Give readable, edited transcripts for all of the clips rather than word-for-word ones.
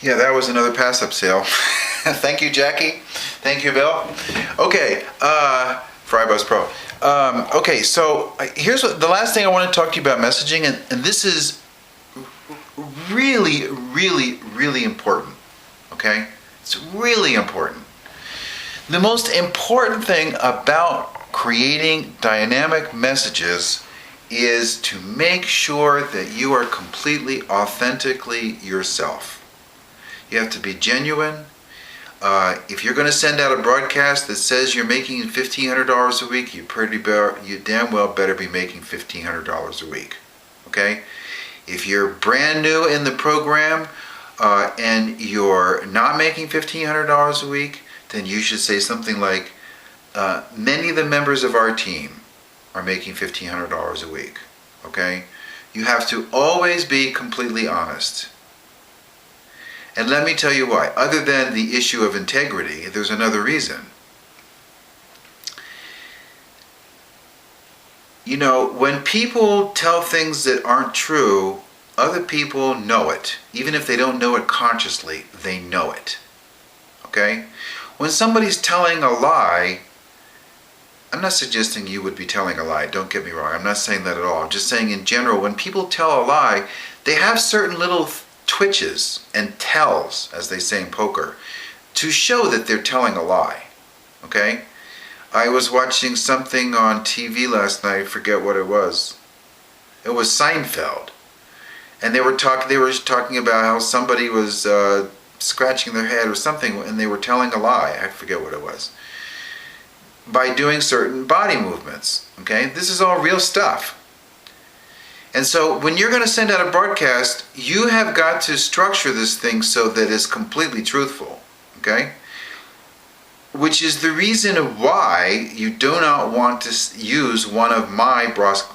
Yeah, that was another pass-up sale. Thank you, Jackie. Thank you, Bill. Okay, for iBuzz Pro. Okay, so here's the last thing I want to talk to you about messaging, and this is really, really, really important. Okay, it's really important. The most important thing about creating dynamic messages is to make sure that you are completely, authentically yourself. You have to be genuine. If you're going to send out a broadcast that says you're making $1,500 a week, you damn well better be making $1,500 a week. Okay? If you're brand new in the program and you're not making $1,500 a week, then you should say something like, many of the members of our team are making $1,500 a week. Okay? You have to always be completely honest. And let me tell you why. Other than the issue of integrity, there's another reason. You know, when people tell things that aren't true, other people know it. Even if they don't know it consciously, they know it. Okay? When somebody's telling a lie, I'm not suggesting you would be telling a lie. Don't get me wrong. I'm not saying that at all. I'm just saying in general, when people tell a lie, they have certain little twitches and tells, as they say in poker, to show that they're telling a lie. Okay? I was watching something on TV last night, I forget what it was. It was Seinfeld. And they were talking about how somebody was scratching their head or something, and they were telling a lie. I forget what it was. By doing certain body movements. Okay? This is all real stuff. And so when you're going to send out a broadcast, you have got to structure this thing so that it's completely truthful. Okay? Which is the reason why you do not want to use one of my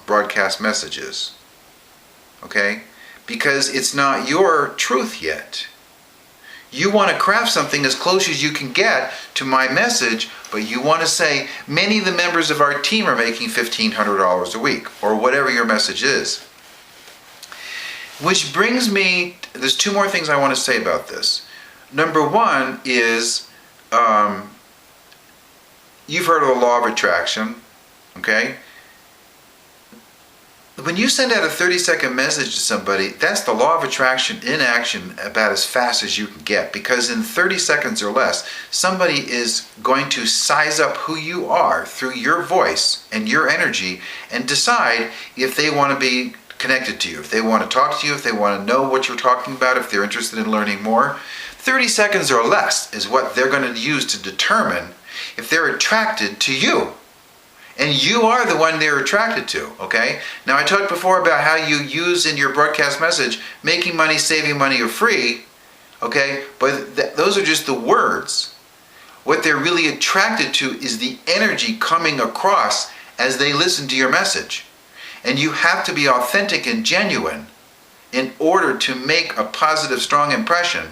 broadcast messages. Okay? Because it's not your truth yet. You want to craft something as close as you can get to my message, but you want to say, many of the members of our team are making $1,500 a week, or whatever your message is. Which brings me, there's two more things I want to say about this. Number one is, you've heard of the law of attraction, okay? When you send out a 30-second message to somebody, that's the law of attraction in action about as fast as you can get. Because in 30 seconds or less, somebody is going to size up who you are through your voice and your energy and decide if they want to be connected to you, if they want to talk to you, if they want to know what you're talking about, if they're interested in learning more. 30 seconds or less is what they're going to use to determine if they're attracted to you. And you are the one they're attracted to, okay? Now, I talked before about how you use in your broadcast message, making money, saving money, or free, okay? But those are just the words. What they're really attracted to is the energy coming across as they listen to your message. And you have to be authentic and genuine in order to make a positive, strong impression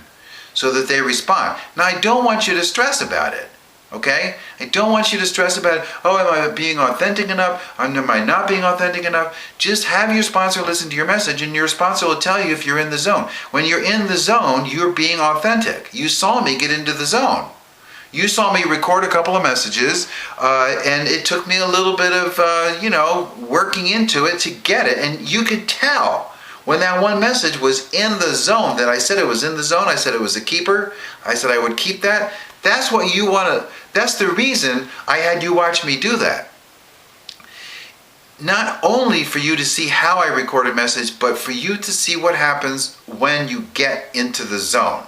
so that they respond. Now, I don't want you to stress about it. Okay? I don't want you to stress about, oh, am I being authentic enough? Am I not being authentic enough? Just have your sponsor listen to your message, and your sponsor will tell you if you're in the zone. When you're in the zone, you're being authentic. You saw me get into the zone. You saw me record a couple of messages, and it took me a little bit of, working into it to get it. And you could tell when that one message was in the zone, that I said it was in the zone. I said it was a keeper. I said I would keep that. That's what you want to, that's the reason I had you watch me do that. Not only for you to see how I record a message, but for you to see what happens when you get into the zone.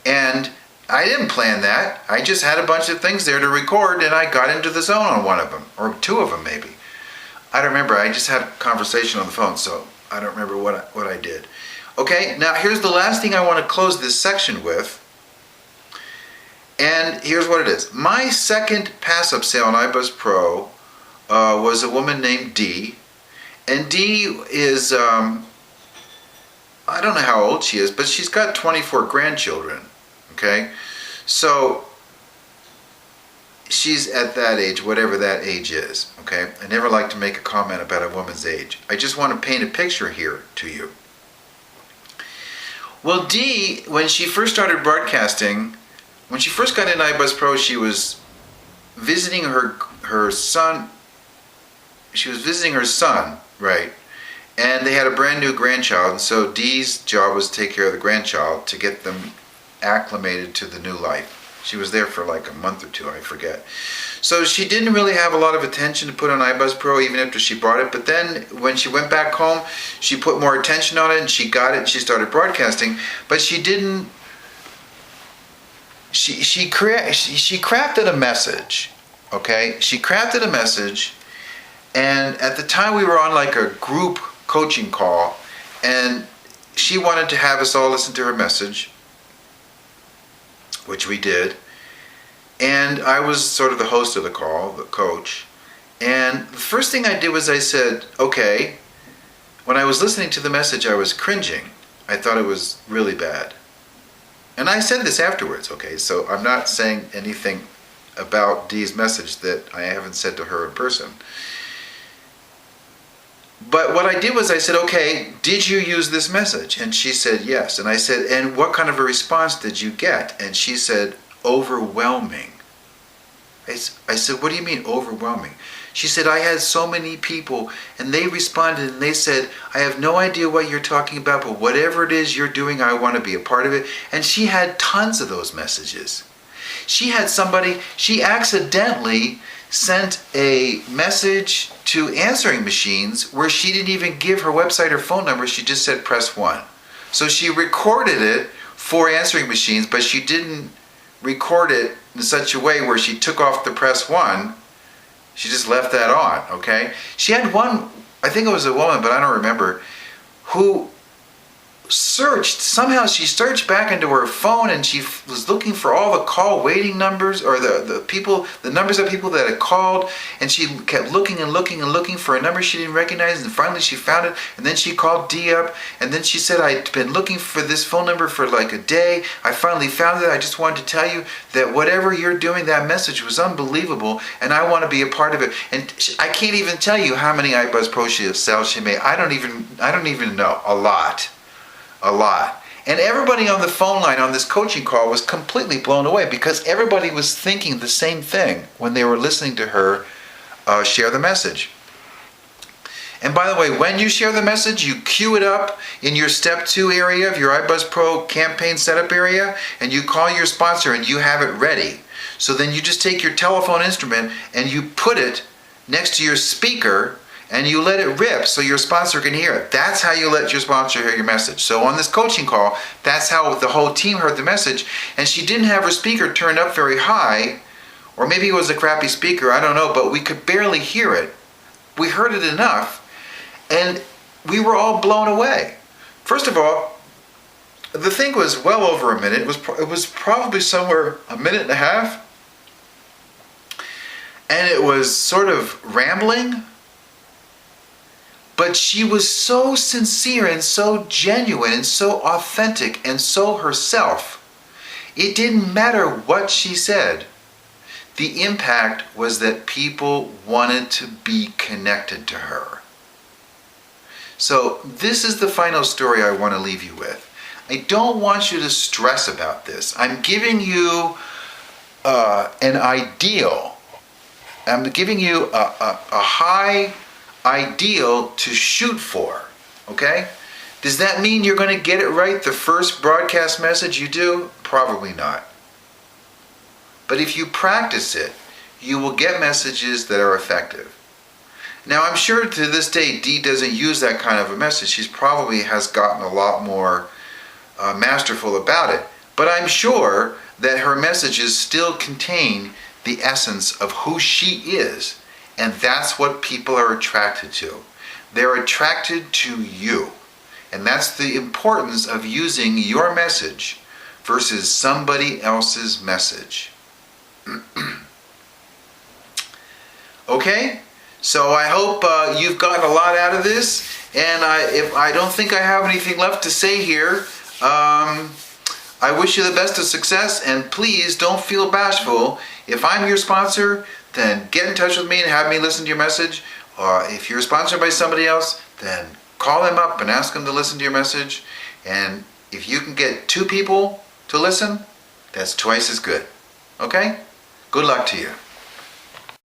And I didn't plan that. I just had a bunch of things there to record, and I got into the zone on one of them, or two of them maybe. I don't remember. I just had a conversation on the phone, so I don't remember what I did. Okay, now here's the last thing I want to close this section with. And here's what it is. My second pass-up sale on iBuzz Pro was a woman named Dee. And Dee is, I don't know how old she is, but she's got 24 grandchildren. Okay? So, she's at that age, whatever that age is. Okay? I never like to make a comment about a woman's age. I just want to paint a picture here to you. Well, Dee, when she first started broadcasting, when she first got into iBuzz Pro, she was visiting her son. She was visiting her son, right? And they had a brand new grandchild, and so Dee's job was to take care of the grandchild to get them acclimated to the new life. She was there for like a month or two, I forget. So she didn't really have a lot of attention to put on iBuzz Pro even after she bought it. But then when she went back home, she put more attention on it and she got it and she started broadcasting. But she didn't. She crafted a message, okay? She crafted a message, and at the time we were on like a group coaching call, and she wanted to have us all listen to her message, which we did. And I was sort of the host of the call, the coach. And the first thing I did was I said, okay, when I was listening to the message, I was cringing. I thought it was really bad. And I said this afterwards, okay, so I'm not saying anything about Dee's message that I haven't said to her in person. But what I did was I said, okay, did you use this message? And she said yes. And I said, and what kind of a response did you get? And she said, overwhelming. I said, what do you mean overwhelming? She said, I had so many people and they responded and they said, I have no idea what you're talking about, but whatever it is you're doing, I want to be a part of it. And she had tons of those messages. She had somebody, she accidentally sent a message to answering machines where she didn't even give her website or phone number. She just said press 1. So she recorded it for answering machines, but she didn't record it in such a way where she took off the press 1. She just left that on, okay? She had one, I think it was a woman, but I don't remember, who somehow she searched back into her phone and she was looking for all the call waiting numbers or the numbers of people that had called, and she kept looking and looking and looking for a number she didn't recognize, and finally she found it, and then she called Dee up, and then she said, I'd been looking for this phone number for like a day. I finally found it. I just wanted to tell you that whatever you're doing, that message was unbelievable, and I want to be a part of it. And I can't even tell you how many iBuzz Pro sales she made. I don't even know. A lot. And everybody on the phone line on this coaching call was completely blown away because everybody was thinking the same thing when they were listening to her share the message. And by the way, when you share the message, you queue it up in your step 2 area of your iBuzz Pro campaign setup area, and you call your sponsor and you have it ready. So then you just take your telephone instrument and you put it next to your speaker and you let it rip so your sponsor can hear it. That's how you let your sponsor hear your message. So on this coaching call, that's how the whole team heard the message. And she didn't have her speaker turned up very high, or maybe it was a crappy speaker, I don't know, but we could barely hear it. We heard it enough, and we were all blown away. First of all, the thing was well over a minute. It was probably somewhere a minute and a half. And it was sort of rambling. But she was so sincere and so genuine and so authentic and so herself. It didn't matter what she said. The impact was that people wanted to be connected to her. So this is the final story I want to leave you with. I don't want you to stress about this. I'm giving you an ideal. I'm giving you a high ideal to shoot for, okay? Does that mean you're going to get it right the first broadcast message you do? Probably not. But if you practice it, you will get messages that are effective. Now, I'm sure to this day, Dee doesn't use that kind of a message. She probably has gotten a lot more masterful about it. But I'm sure that her messages still contain the essence of who she is. And that's what people are attracted to. They're attracted to you. And that's the importance of using your message versus somebody else's message. Okay? So I hope you've gotten a lot out of this. And if I don't think I have anything left to say here, I wish you the best of success. And please don't feel bashful. If I'm your sponsor, then get in touch with me and have me listen to your message. Or if you're sponsored by somebody else, then call them up and ask them to listen to your message. And If you can get 2 people to listen, that's twice as good. Okay? Good luck to you.